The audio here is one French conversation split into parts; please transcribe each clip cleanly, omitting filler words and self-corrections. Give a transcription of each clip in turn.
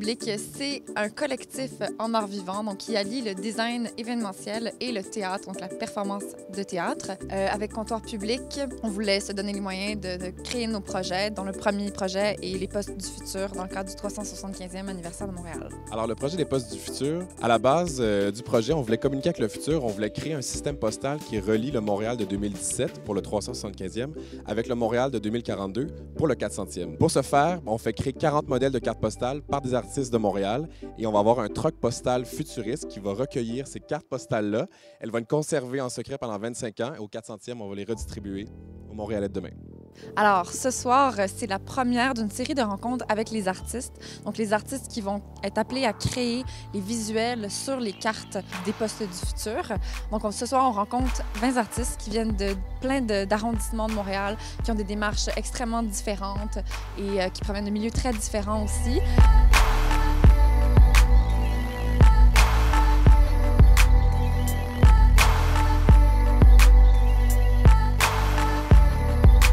Public, c'est un collectif en art vivant donc, qui allie le design événementiel et le théâtre, donc la performance de théâtre. Avec Comptoir Public, on voulait se donner les moyens de créer nos projets, dont le premier projet est les Postes du futur dans le cadre du 375e anniversaire de Montréal. Alors, le projet des Postes du futur, à la base du projet, on voulait communiquer avec le futur, on voulait créer un système postal qui relie le Montréal de 2017 pour le 375e avec le Montréal de 2042 pour le 400e. Pour ce faire, on fait créer 40 modèles de cartes postales par des artistes de Montréal et on va avoir un troc postal futuriste qui va recueillir ces cartes postales-là. Elles vont être conservées en secret pendant 25 ans et au 400e, on va les redistribuer aux Montréalais de demain. Alors, ce soir, c'est la première d'une série de rencontres avec les artistes. Donc, les artistes qui vont être appelés à créer les visuels sur les cartes des Postes du futur. Donc, ce soir, on rencontre 20 artistes qui viennent de plein d'arrondissements de Montréal, qui ont des démarches extrêmement différentes et qui proviennent de milieux très différents aussi.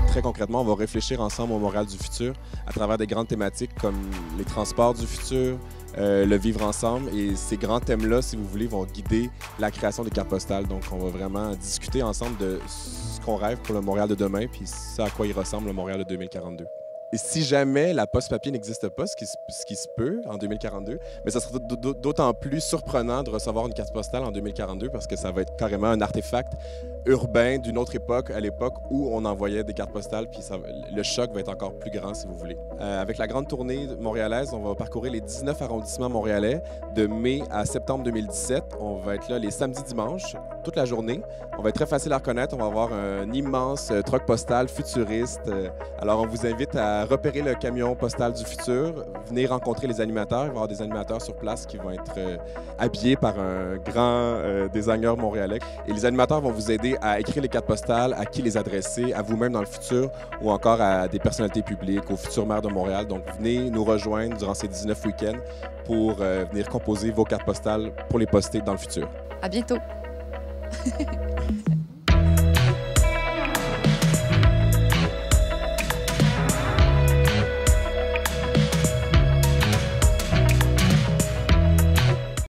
Très concrètement, on va réfléchir ensemble au Montréal du futur à travers des grandes thématiques comme les transports du futur, le vivre ensemble. Et ces grands thèmes-là, si vous voulez, vont guider la création des cartes postales. Donc, on va vraiment discuter ensemble de ce qu'on rêve pour le Montréal de demain puis ce à quoi il ressemble le Montréal de 2042. Et si jamais la poste papier n'existe pas, ce qui se peut en 2042, mais ça serait d'autant plus surprenant de recevoir une carte postale en 2042 parce que ça va être carrément un artefact urbain d'une autre époque, à l'époque où on envoyait des cartes postales, puis le choc va être encore plus grand si vous voulez. Avec la grande tournée montréalaise, on va parcourir les 19 arrondissements montréalais de mai à septembre 2017. On va être là les samedis, dimanches, toute la journée. On va être très facile à reconnaître. On va avoir un immense troc postal futuriste. Alors on vous invite à repérer le camion postal du futur, venez rencontrer les animateurs. Il va y avoir des animateurs sur place qui vont être habillés par un grand designer montréalais. Et les animateurs vont vous aider à écrire les cartes postales, à qui les adresser, à vous-même dans le futur ou encore à des personnalités publiques, au futur maire de Montréal. Donc, venez nous rejoindre durant ces 19 week-ends pour venir composer vos cartes postales pour les poster dans le futur. À bientôt!